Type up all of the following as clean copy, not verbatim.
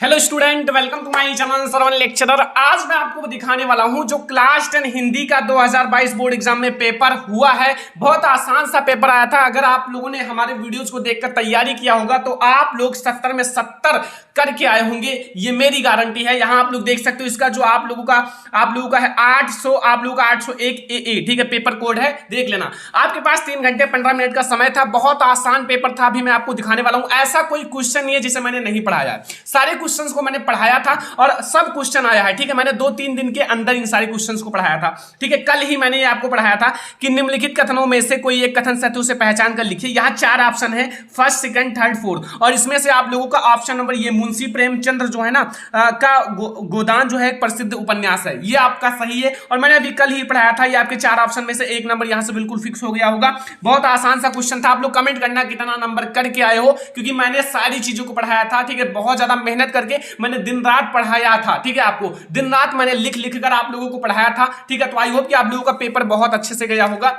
Hello student, welcome to my channel Shravan lecturer. आज मैं आपको दिखाने वाला हूं जो क्लास 10 हिंदी का 2022 बोर्ड एग्जाम में पेपर हुआ है। बहुत आसान सा पेपर आया था। अगर आप लोगों ने हमारे वीडियोस को देखकर तैयारी किया होगा तो आप लोग 70 में 70 करके आए होंगे, ये मेरी गारंटी है। यहां आप लोग देख सकते हो इसका जो आप लोगों का है 800, आप लोगों का 801 AA, ठीक है, पेपर कोड है, देख लेना। आपके पास 3 घंटे 15 मिनट का समय था। बहुत आसान पेपर था। अभी मैं आपको दिखाने वाला हूं। ऐसा कोई क्वेश्चन नहीं है जिसे मैंने नहीं पढ़ाया है। सारे क्वेश्चंस को मैंने पढ़ाया था और सब क्वेश्चन आया है, ठीक है। मैंने 2-3 दिन के अंदर इन सारे क्वेश्चंस को पढ़ाया था, ठीक है। कल ही मैंने ये आपको पढ़ाया था कि निम्नलिखित कथनों में से कोई एक कथन सत्य उसे पहचान कर लिखिए। यहाँ 4 ऑप्शन है, फर्स्ट, सेकंड, थर्ड, फोर्थ, और इसमें से आप लोगों का ऑप्शन नंबर ये मुंशी प्रेमचंद जो है ना का गोदान जो है एक प्रसिद्ध उपन्यास है, ये आपका सही है। और मैंने अभी कल ही पढ़ाया था। ये आपके 4 ऑप्शन में से एक नंबर यहां से बिल्कुल फिक्स हो गया होगा। बहुत आसान सा क्वेश्चन था। आप लोग कमेंट करना कितना नंबर करके आए हो, क्योंकि मैंने सारी चीजों को पढ़ाया था, ठीक है। बहुत ज्यादा मेहनत करके मैंने दिन रात पढ़ाया था, ठीक है। आपको दिन रात मैंने लिख कर आप लोगों को पढ़ाया था, ठीक है। तो आई होप कि आप लोगों का पेपर बहुत अच्छे से गया होगा।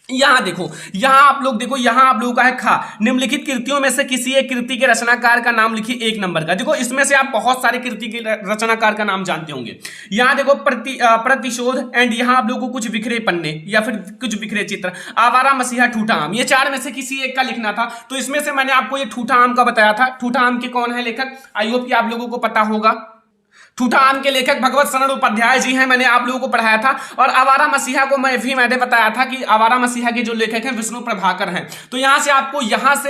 यहां देखो, यहां आप लोग देखो, यहां आप लोगों का है खा, निम्नलिखित कृतियों में से किसी एक कृति के रचनाकार का नाम लिखिए 1 नंबर का। देखो इसमें से आप बहुत सारे कृति के रचनाकार का नाम जानते होंगे। यहां देखो प्रतिशोध, एंड यहां आप लोगों को कुछ बिखरे पन्ने या फिर कुछ बिखरे चित्र, आवारा मसीहा, ठूठा आम, ये 4 में से किसी एक का लिखना था। तो इसमें से मैंने आपको ये ठूठा आम का बताया था। ठूठा आम के कौन है लेखक, आई होप कि आप लोगों को पता होगा। ठूठा आम के लेखक भगवत शरण उपाध्याय जी हैं, मैंने आप लोगों को पढ़ाया था। और आवारा मसीहा को मैंने बताया था कि आवारा मसीहा के जो लेखक हैं विष्णु प्रभाकर हैं। तो यहां से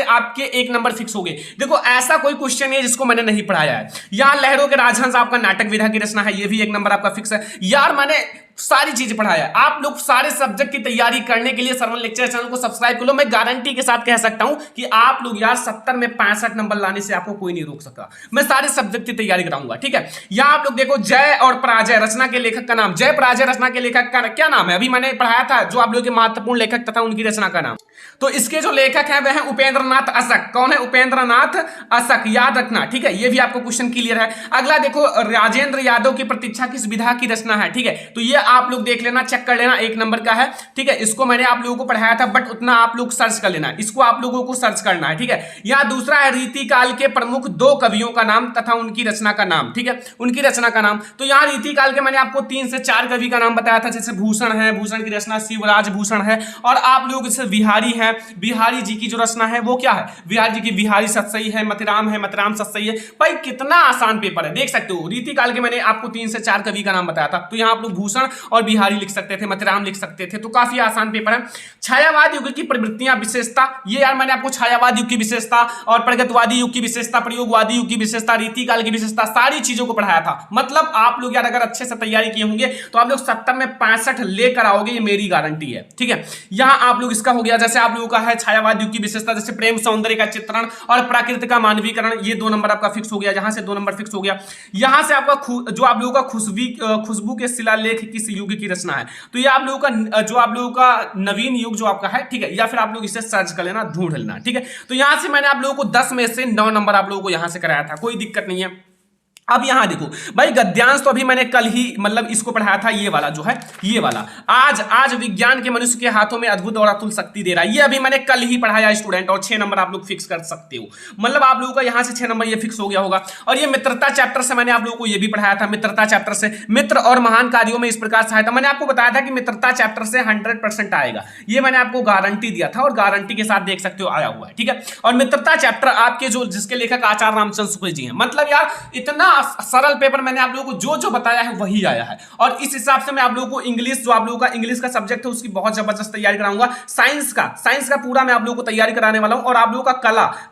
आपके 1 नंबर फिक्स हो गए। देखो ऐसा कोई क्वेश्चन नहीं है जिसको मैंने नहीं पढ़ाया है। यहां लहरों के राजहंस आपका नाटक विधा की रचना है, ये भी 1 नंबर आपका फिक्स है। यार मैंने सारी चीजें पढ़ाया है। आप लोग सारे सब्जेक्ट की तैयारी करने के लिए श्रवण लेक्चर चैनल को सब्सक्राइब कर लो। मैं गारंटी के साथ कह सकता हूं कि आप लोग यार 70 में 65 नंबर लाने से आपको कोई नहीं रोक सकता। मैं सारे सब्जेक्ट की तैयारी कराऊंगा, ठीक है। यहां आप लोग देखो, जय और पराजय रचना के लेखक का नाम, जय पराजय रचना के लेखक का क्या नाम है, अभी मैंने पढ़ाया था जो आप लोग के महत्वपूर्ण लेखक तथा उनकी रचना का नाम। तो इसके जो लेखक है वह है उपेंद्र नाथ अशक। कौन है? उपेंद्र नाथ अशक, याद रखना, ठीक है। ये भी आपको क्वेश्चन क्लियर है। अगला देखो, राजेंद्र यादव की प्रतीक्षा किस विधा की रचना है, ठीक है। तो ये आप लोग देख लेना, चेक कर लेना, 1 नंबर का है, ठीक है। इसको मैंने आप लोगों को पढ़ाया था, बट उतना आप लोग सर्च कर लेना, इसको आप लोगों को सर्च करना है, ठीक है। यहां दूसरा है रीति काल के प्रमुख 2 कवियों का नाम तथा उनकी रचना का नाम, ठीक है, उनकी रचना का नाम। तो यहां रीति काल के मैंने आपको 3 से 4 कवि का नाम बताया था, जैसे भूषण है, भूषण की रचना शिवराज भूषण है। और आप लोग जैसे बिहारी है, बिहारी जी की जो रचना है वो क्या है, बिहारी जी की बिहारी सतसई है, मतिराम सतसई है। भाई कितना आसान पेपर है, देख सकते हो। रीति काल के मैंने आपको 3 से 4 कवि का नाम बताया था। तो यहां आप लोग भूषण और बिहारी लिख सकते थे, मतिराम लिख सकते थे। तो काफी आसान पेपर है। छायावाद युग की प्रवृत्तियां, विशेषता, ये यार मैंने आपको छायावाद युग की विशेषता और प्रगतिवादी युग की विशेषता, प्रयोगवादी युग की विशेषता, रीति काल की विशेषता, सारी चीजों को पढ़ाया था। मतलब आप लोग यार अगर अच्छे से तैयारी किए होंगे तो आप लोग 70 में 65 लेकर आओगे, ये मेरी गारंटी है, ठीक है। यहां आप लोग इसका हो गया, जैसे आप लोगों का है छायावाद युग की विशेषता, जैसे प्रेम सौंदर्य का चित्रण और प्रकृति का मानवीकरण, ये 2 नंबर आपका फिक्स हो गया। यहां से 2 नंबर फिक्स हो गया। यहां से आपका जो आप लोगों का खुशबू के शिलालेख किस युग की रचना है, तो ये आप लोगों का जो आप लोगों का नवीन युग जो आपका है, ठीक है। या फिर आप लोग इसे सर्च कर लेना, ढूंढ लेना, ठीक है। तो यहां से मैंने आप लोगों को 10 में से 9 नंबर आप लोगों को यहां से कराया था, कोई दिक्कत नहीं है। अब यहां देखो भाई, गद्यांश तो अभी मैंने कल ही मतलब इसको पढ़ाया था, ये वाला जो है, ये वाला आज विज्ञान के मनुष्य के हाथों में अद्भुत और अतुल शक्ति दे रहा है, ये अभी मैंने कल ही पढ़ाया स्टूडेंट। और 6 नंबर आप लोग फिक्स कर सकते हो। मतलब आप लोगों का यहां से 6 नंबर ये फिक्स हो गया होगा। और ये मित्रता चैप्टर से मैंने आप लोगों को ये भी पढ़ाया था। मित्रता चैप्टर से मित्र और महान कार्यों में इस प्रकार सहायता, मैंने आपको बताया था कि मित्रता चैप्टर से 100% आएगा, ये मैंने आपको गारंटी दिया था और गारंटी के साथ देख सकते हो आया हुआ है, ठीक है। और मित्रता चैप्टर आपके जो जिसके लेखक आचार्य रामचंद्र शुक्ल जी हैं। मतलब यार इतना सरल पेपर मैंने आप लोगों को जो बताया है वही आया है। और इस हिसाब से मैं आप लोगों को इंग्लिश, जो आप लोगों का इंग्लिश का सब्जेक्ट है उसकी बहुत जबरदस्त तैयारी कराऊंगा। साइंस का पूरा मैं आप लोगों को तैयारी कराने वाला हूं। और आप लोगों का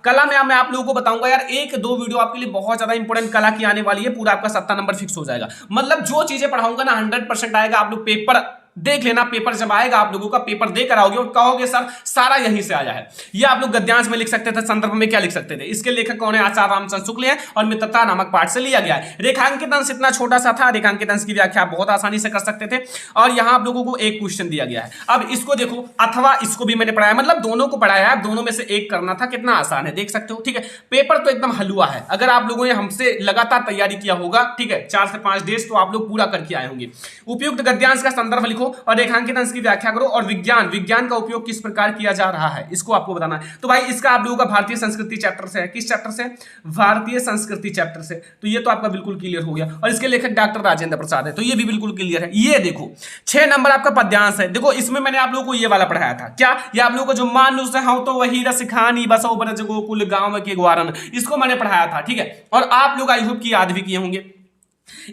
कला में मैं आप लोगों को बताऊंगा यार, 1-2 वीडियो आपके लिए बहुत ज्यादा इंपॉर्टेंट कला की आने वाली है। पूरा आपका 70 नंबर फिक्स हो जाएगा। मतलब जो चीजें पढ़ाऊंगा ना 100% आएगा। आप लोग पेपर देख लेना, पेपर जब आएगा आप लोगों का पेपर देकर आओगे और कहोगे सर सारा यहीं से आया है। ये आप लोग गद्यांश में लिख सकते थे, संदर्भ में क्या लिख सकते थे, इसके लेखक कौन है, आचार्य रामचंद्र शुक्ल है और मित्रता नामक पाठ से लिया गया है। रेखांकित अंश इतना छोटा सा था, रेखांकित अंश की व्याख्या आप बहुत आसानी से कर सकते थे। और यहां आप लोगों को एक क्वेश्चन दिया गया है। अब इसको देखो, अथवा इसको भी मैंने पढ़ाया, मतलब दोनों को पढ़ाया है, दोनों में से एक करना था। कितना आसान है देख सकते हो, ठीक है। पेपर तो एकदम हलवा है। अगर आप लोगों ने हमसे लगातार तैयारी किया होगा, ठीक है, 4 से 5 डेज तो आप लोग पूरा करके आए होंगे। उपयुक्त गद्यांश का संदर्भ लिखो। लिखो और रेखांकित अंश की व्याख्या करो और विज्ञान विज्ञान का उपयोग किस प्रकार किया जा रहा है इसको आपको बताना है। तो भाई इसका आप लोगों का भारतीय संस्कृति चैप्टर से है। किस चैप्टर से? भारतीय संस्कृति चैप्टर से। तो ये तो आपका बिल्कुल क्लियर हो गया और इसके लेखक डॉक्टर राजेंद्र प्रसाद है, तो ये भी बिल्कुल क्लियर है। ये देखो 6 नंबर आपका पद्यांश है। देखो इसमें मैंने आप लोगों को ये वाला पढ़ाया था, क्या ये आप लोगों को जो मानुष है तो वही रस खानी बसो ब्रज गोकुल गांव के ग्वारन, इसको मैंने पढ़ाया था, ठीक है। और आप लोग आई होप की याद भी किए होंगे।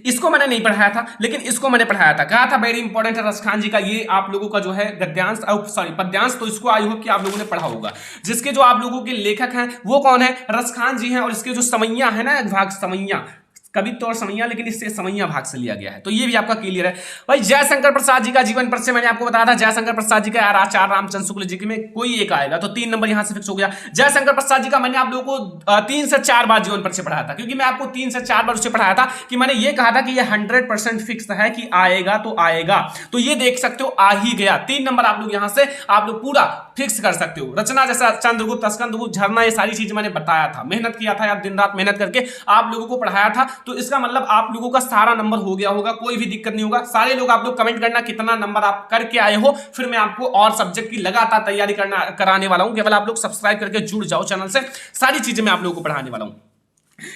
इसको मैंने नहीं पढ़ाया था लेकिन इसको मैंने पढ़ाया था, कहा था वेरी इंपॉर्टेंट है रसखान जी का ये आप लोगों का जो है गद्यांश सॉरी पद्यांश, तो इसको आई होप कि आप लोगों ने पढ़ा होगा। जिसके जो आप लोगों के लेखक हैं वो कौन है? रसखान जी हैं। और इसके जो समैया है ना, भाग समैया, कवित्व और समैया, लेकिन इससे समैया भाग से लिया गया है, तो ये भी आपका क्लियर है। भाई जयशंकर प्रसाद जी का जीवन परिचय मैंने आपको बताया था। जयशंकर प्रसाद जी का यार आचार्य रामचंद्र शुक्ल जी में कोई एक आएगा, तो 3 नंबर यहां से फिक्स हो गया। जयशंकर प्रसाद जी का मैंने आप लोगों को 3 से 4 बार जीवन परिचय पढ़ाया था, क्योंकि मैं आपको 3 से 4 बार उसे पढ़ाया था कि मैंने ये कहा था कि ये 100% फिक्स है कि आएगा तो आएगा। तो ये देख सकते हो आ ही गया। 3 नंबर आप लोग यहां से आप लोग पूरा फिक्स कर सकते हो। रचना जैसा चंद्रगुप्त, स्कंदगुप्त, झरना, ये सारी चीजें मैंने बताया था, मेहनत किया था यार, दिन रात मेहनत करके आप लोगों को पढ़ाया था। तो इसका मतलब आप लोगों का सारा नंबर हो गया होगा, कोई भी दिक्कत नहीं होगा। सारे लोग आप लोग कमेंट करना कितना नंबर आप करके आए हो, फिर मैं आपको और सब्जेक्ट की लगातार तैयारी कराने वाला हूं। केवल आप लोग सब्सक्राइब करके जुड़ जाओ चैनल से, सारी चीजें मैं आप लोगों को पढ़ाने वाला हूं।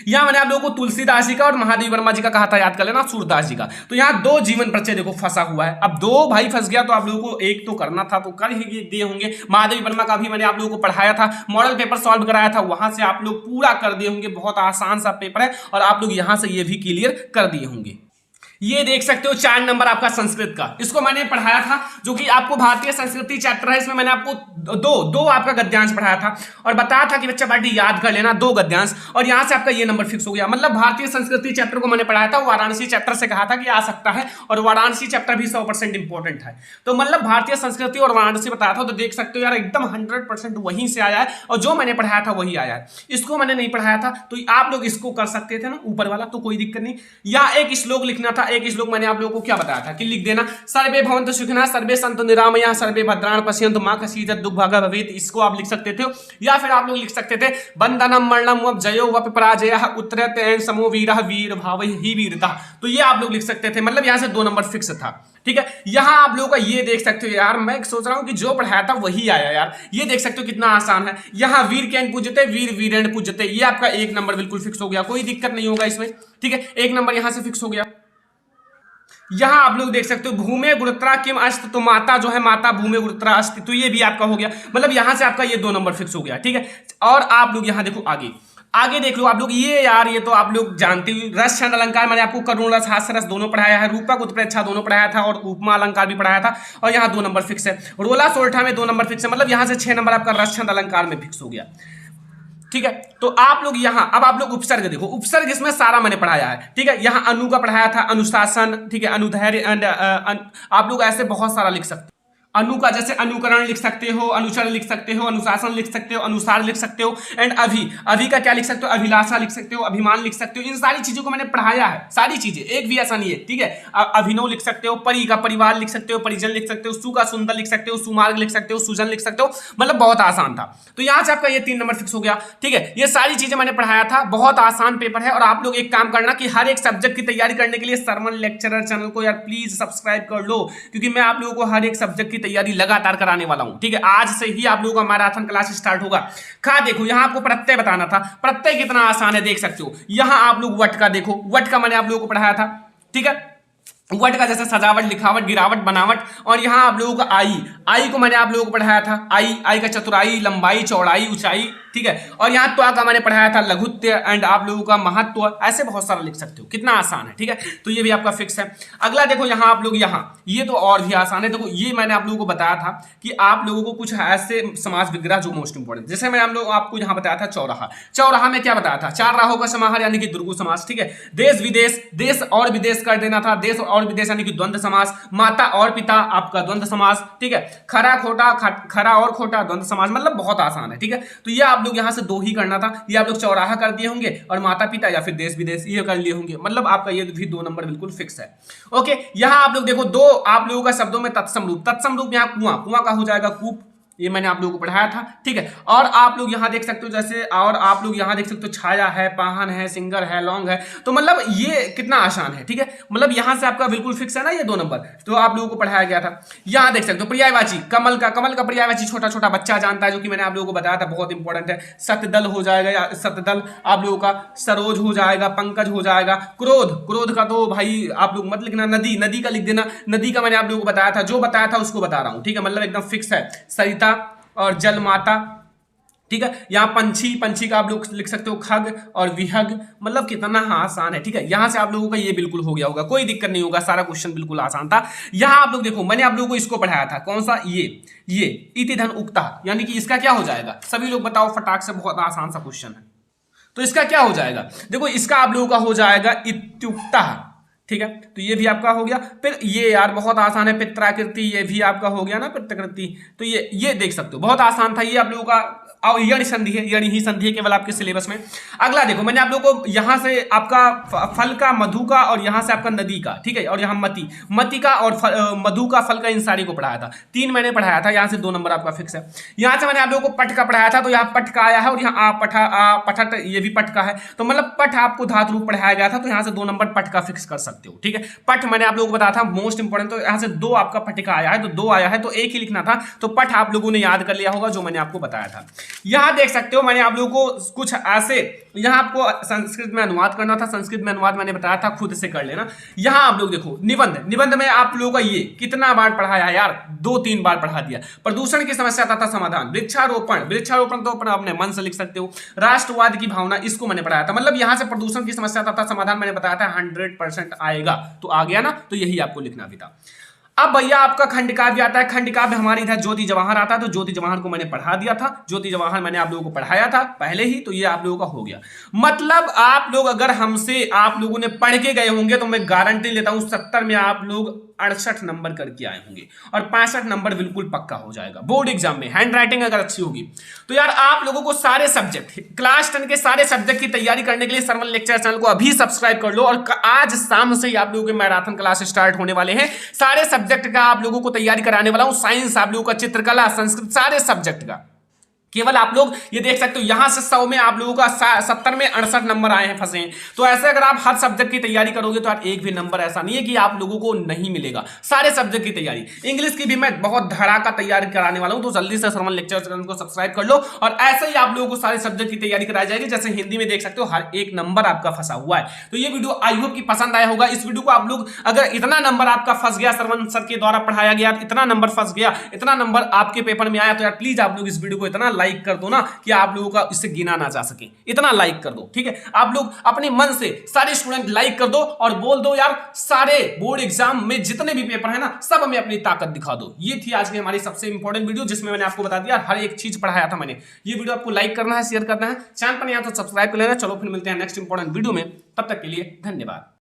यहां मैंने आप लोगों को तुलसीदास जी का और महादेवी वर्मा जी का कहा था, याद कर लेना, सूरदास जी का। तो यहां 2 जीवन परिचय देखो फंसा हुआ है। अब 2 भाई फंस गया तो आप लोगों को एक तो करना था, तो कर ही दिए होंगे। महादेवी वर्मा का भी मैंने आप लोगों को पढ़ाया था, मॉडल पेपर सॉल्व कराया था, वहां से आप लोग पूरा कर दिए होंगे। बहुत आसान सा पेपर है और आप लोग यहां से ये भी क्लियर कर दिए होंगे। ये देख सकते हो 4 नंबर आपका संस्कृत का, इसको मैंने पढ़ाया था, जो कि आपको भारतीय संस्कृति चैप्टर है। इसमें मैंने आपको दो आपका गद्यांश पढ़ाया था और बताया था कि बच्चा बाटी याद कर लेना 2 गद्यांश, और यहां से आपका ये नंबर फिक्स हो गया। मतलब भारतीय संस्कृति चैप्टर को मैंने पढ़ाया था, वाराणसी चैप्टर से कहा था कि आ सकता है, और वाराणसी चैप्टर भी 100% इंपॉर्टेंट है। तो मतलब भारतीय संस्कृति और वाराणसी बताया था, तो देख सकते हो यार एकदम 100% वहीं से आया है, और जो मैंने पढ़ाया था वही आया है। इसको मैंने नहीं पढ़ाया था, तो आप लोग इसको कर सकते थे ना ऊपर वाला, तो कोई दिक्कत नहीं। या एक श्लोक लिखना था, एक श्लोक मैंने आप लोगों को क्या बताया था कि लिख देना, सर्वे भवन्तु सुखिनः सर्वे सन्तु निरामयाः सर्वे भद्राणि पश्यन्तु मा कश्चित् दुःखभाग् भवेत्, इसको आप लिख सकते थे। या फिर आप लोग लिख सकते थे बंधनम मरणम वप जयो वप पराजयः उत्तरते समो वीरः वीर भावहि वीरता, तो ये आप लोग लिख सकते थे। मतलब यहां से 2 नंबर फिक्स था, ठीक है। यहां आप लोगों का ये देख सकते हो यार, मैं सोच रहा हूं कि जो पढ़ाया था वही आया यार। ये देख सकते हो कितना आसान है। यहां वीर कैन पूजते वीर वीरेण पूजते, ये आपका 1 नंबर बिल्कुल फिक्स हो गया, कोई दिक्कत नहीं होगा इसमें, ठीक है। 1 नंबर यहां से फिक्स हो गया। यहां आप लोग देख सकते हो भूमे गुरुत्रा किम अस्त, तो माता जो है माता भूमे गुरुत्रा अस्त, तो ये भी आपका हो गया। मतलब यहां से आपका ये 2 नंबर फिक्स हो गया, ठीक है। और आप लोग यहां देखो आगे देख लो आप लोग, ये यार ये तो आप लोग जानते हो। रस छंद अलंकार मैंने आपको करुण रस हास्य रस दोनों पढ़ाया है, रूपक उत्प्रेक्षा दोनों पढ़ाया था, और उपमा अलंकार भी पढ़ाया था, और यहाँ 2 नंबर फिक्स है। रोला सोरठा में 2 नंबर फिक्स है। मतलब यहाँ से 6 नंबर आपका रस छंद अलंकार में फिक्स हो गया, ठीक है। तो आप लोग यहां अब आप लोग उपसर्ग देखो, उपसर्ग इसमें सारा मैंने पढ़ाया है, ठीक है। यहां अनु का पढ़ाया था, अनुशासन, ठीक है, अनुधैर्य एंड आप लोग ऐसे बहुत सारा लिख सकते हो। अनु का जैसे अनुकरण लिख सकते हो, अनुचरण लिख सकते हो, अनुशासन लिख सकते हो, अनुसार लिख सकते हो, एंड अभी का क्या लिख सकते हो, अभिलाषा लिख सकते हो, अभिमान लिख सकते हो। इन सारी चीजों को मैंने पढ़ाया है, सारी चीजें, एक भी ऐसा नहीं है, ठीक है। अभिनव लिख सकते हो, परि का परिवार लिख सकते हो, परिजन लिख सकते हो, सु का सुंदर लिख सकते हो, सुमार्ग लिख सकते हो, सुजन लिख सकते हो। मतलब बहुत आसान था। तो यहां से आपका ये 3 नंबर फिक्स हो गया, ठीक है। ये सारी चीजें मैंने पढ़ाया था, बहुत आसान पेपर है। और आप लोग एक काम करना कि हर एक सब्जेक्ट की तैयारी करने के लिए सरवन लेक्चरर चैनल को यार प्लीज सब्सक्राइब कर लो, क्योंकि मैं आप लोगों को हर एक सब्जेक्ट की तैयारी लगातार कराने वाला हूं, ठीक है। आज से ही आप लोगों का मैराथन क्लास स्टार्ट होगा। देखो यहां आपको प्रत्यय बताना था, प्रत्यय कितना आसान है देख सकते हो। यहां आप लोग वट का देखो, वट का मैंने आप लोगों को पढ़ाया था, ठीक है। वट का जैसे सजावट, लिखावट, गिरावट, बनावट। और यहां आप लोगों का आई को मैंने आप लोगों को पढ़ाया था, आई का चतुराई, लंबाई, चौड़ाई, ऊंचाई, ठीक है। और यहां त्वा का मैंने पढ़ाया था, लघुत्य एंड आप लोगों का महत्व, ऐसे बहुत सारा लिख सकते हो, कितना आसान है, ठीक है। तो ये भी आपका फिक्स है। अगला देखो यहां आप लोग, ये तो और भी आसान है। देखो ये मैंने आप लोगों को बताया था कि आप लोगों को कुछ ऐसे समास विग्रह जो मोस्ट इंपॉर्टेंट, जैसे मैं आपको यहां बताया था चौराहा। चौराहा में क्या बताया था, 4 राहों का समाहार यानी कि द्विगु समास, ठीक है। देश विदेश, देश और विदेश कर देना था, देश और विदेश यानी कि द्वंद्व समास। माता और पिता आपका द्वंद्व समास, ठीक है। खरा खोटा, खरा और खोटा द्वंद्व समास। मतलब बहुत आसान है, ठीक है। तो ये आप लोग यहां से 2 ही करना था, ये आप लोग चौराहा कर दिए होंगे, और माता पिता या फिर देश विदेश ये कर लिए होंगे। मतलब आपका ये भी 2 नंबर बिल्कुल फिक्स है, ओके। यहां आप लोग देखो 2 आप लोगों का शब्दों में तत्सम रूप, यहाँ कुआं का हो जाएगा कूप, ये मैंने आप लोगों को पढ़ाया था, ठीक है। और आप लोग यहाँ देख सकते हो जैसे, और आप लोग यहाँ देख सकते हो छाया है, पाहन है, सिंगर है, लौंग है। तो मतलब ये कितना आसान है, ठीक है। मतलब यहाँ से आपका बिल्कुल फिक्स है ना ये 2 नंबर, तो आप लोगों को पढ़ाया गया था। यहाँ देख सकते हो पर्यायवाची, कमल का पर्यायवाची छोटा छोटा बच्चा जानता है, जो कि मैंने आप लोगों को बताया था, बहुत इंपॉर्टेंट है। सतदल हो जाएगा, या सतदल आप लोगों का, सरोज हो जाएगा, पंकज हो जाएगा। क्रोध का तो भाई आप लोग मत लिखना, नदी का लिख देना। नदी का मैंने आप लोगों को बताया था, जो बताया था उसको बता रहा हूं, ठीक है। मतलब एकदम फिक्स है। सरिता और जल माता, ठीक है। यहाँ पंछी का आप लोग लिख सकते हो खग और विहग। मतलब कितना आसान है, ठीक है। यहां से आप लोगों का ये बिल्कुल हो गया होगा, कोई दिक्कत नहीं होगा, सारा क्वेश्चन बिल्कुल आसान था। यहां आप लोग देखो, मैंने आप लोगों को इसको पढ़ाया था, कौन सा, ये इति धन उक्ता, यानी कि इसका क्या हो जाएगा, सभी लोग बताओ फटाक से, बहुत आसान सा क्वेश्चन है। तो इसका क्या हो जाएगा, देखो इसका आप लोगों का हो जाएगा इत्युक्ता, ठीक है। तो ये भी आपका हो गया। फिर ये यार बहुत आसान है, पित्राकृति, ये भी आपका हो गया ना, पित्राकृति। तो ये देख सकते हो, बहुत आसान था ये आप लोगों का। और यण संधि है, यण ही संधि है केवल आपके सिलेबस में। अगला देखो, मैंने आप लोगों को यहां से आपका फल का, मधु का, और यहां से आपका नदी का, ठीक है। और यहाँ मति का और मधु का, फल का, इन सारी को पढ़ाया था। 3 मैंने पढ़ाया था, यहां से 2 नंबर आपका फिक्स है। यहां से मैंने आप लोगों को पट का पढ़ाया था, तो यहाँ पट का आया है, और यहाँ पठट, ये भी पट का है। तो मतलब पट आपको धातु रूप पढ़ाया गया था, तो यहाँ से 2 नंबर पट का फिक्स कर सकते हो, ठीक है। पट मैंने आप लोगों को बताया था मोस्ट इंपोर्टेंट, तो यहाँ से 2 आपका पट का आया है, तो 2 आया है, तो एक ही लिखना था। तो पट आप लोगों ने याद कर लिया होगा, जो मैंने आपको बताया था। यहाँ देख सकते हो, मैंने आप लोगों को कुछ ऐसे, यहाँ आपको संस्कृत में अनुवाद करना था, संस्कृत में अनुवाद मैंने बताया था, खुद से कर लेना। यहाँ आप लोग देखो निबंध में आप लोगों का ये कितना बार पढ़ाया यार, 2-3 बार पढ़ा दिया। प्रदूषण की समस्या तथा समाधान, वृक्षारोपण तो अपने मन से लिख सकते हो। राष्ट्रवाद की भावना, इसको मैंने पढ़ाया था। मतलब यहाँ से प्रदूषण की समस्या तथा समाधान मैंने बताया था 100% आएगा, तो आ गया ना, तो यही आपको लिखना भी था। अब भैया आपका खंड काव्य आता है। खंड काव्य हमारे इधर ज्योति जवाहर आता है, तो ज्योति जवाहर को मैंने पढ़ा दिया था, ज्योति जवाहर मैंने आप लोगों को पढ़ाया था पहले ही, तो ये आप लोगों का हो गया। मतलब आप लोग अगर हमसे आप लोगों ने पढ़ के गए होंगे, तो मैं गारंटी लेता हूं 70 में आप लोग 68 नंबर करके आए होंगे, और 65 नंबर बिल्कुल पक्का हो जाएगा बोर्ड एग्जाम में, हैंड राइटिंग अगर अच्छी होगी तो। यार आप लोगों को सारे सब्जेक्ट, क्लास 10 के सारे सब्जेक्ट की तैयारी करने के लिए सरवन लेक्चर चैनल को अभी सब्सक्राइब कर लो, और आज शाम से ही आप लोगों के मैराथन क्लास स्टार्ट होने वाले हैं। सारे सब्जेक्ट का आप लोगों को तैयारी कराने वाला हूं, साइंस आप लोगों का, चित्रकला, संस्कृत, सारे सब्जेक्ट का। केवल आप लोग ये देख सकते हो, यहां से 100 में आप लोगों का 70 में 68 नंबर आए हैं, फंसे हैं। तो ऐसे अगर आप हर सब्जेक्ट की तैयारी करोगे, तो यार एक भी नंबर ऐसा नहीं है कि आप लोगों को नहीं मिलेगा। सारे सब्जेक्ट की तैयारी, इंग्लिश की भी मैं बहुत धड़ाका तैयारी कराने वाला हूं, तो जल्दी से सरवन लेक्चर चैनल को सब्सक्राइब कर लो। और ऐसे ही आप लोगों को सारे सब्जेक्ट की तैयारी कराई जाएगी। जैसे हिंदी में देख सकते हो, हर एक नंबर आपका फंसा हुआ है। तो ये वीडियो आई होप की पसंद आया होगा। इस वीडियो को आप लोग, अगर इतना नंबर आपका फंस गया, सरवन सर के द्वारा पढ़ाया गया, इतना नंबर फंस गया, इतना नंबर आपके पेपर में आया, तो यार प्लीज आप लोग इस वीडियो को इतना लाइक कर दो ना, कि आप लोगों का इससे गिना ना जा सके। इतना लाइक कर दो, ठीक है। आप लोग अपने मन से सारे स्टूडेंट लाइक कर दो, और बोल दो यार सारे बोर्ड एग्जाम में जितने भी पेपर है ना, सब में अपनी ताकत दिखा दो। ये थी आज की हमारी सबसे इंपॉर्टेंट वीडियो, जिसमें मैंने आपको बता दिया हर एक चीज पढ़ाया था मैंने। ये वीडियो आपको लाइक करना है, शेयर करना है, चैनल पर नहीं आया तो सब्सक्राइब कर लेना। चलो फिर मिलते हैं नेक्स्ट इंपॉर्टेंट वीडियो में, तब तक के लिए धन्यवाद।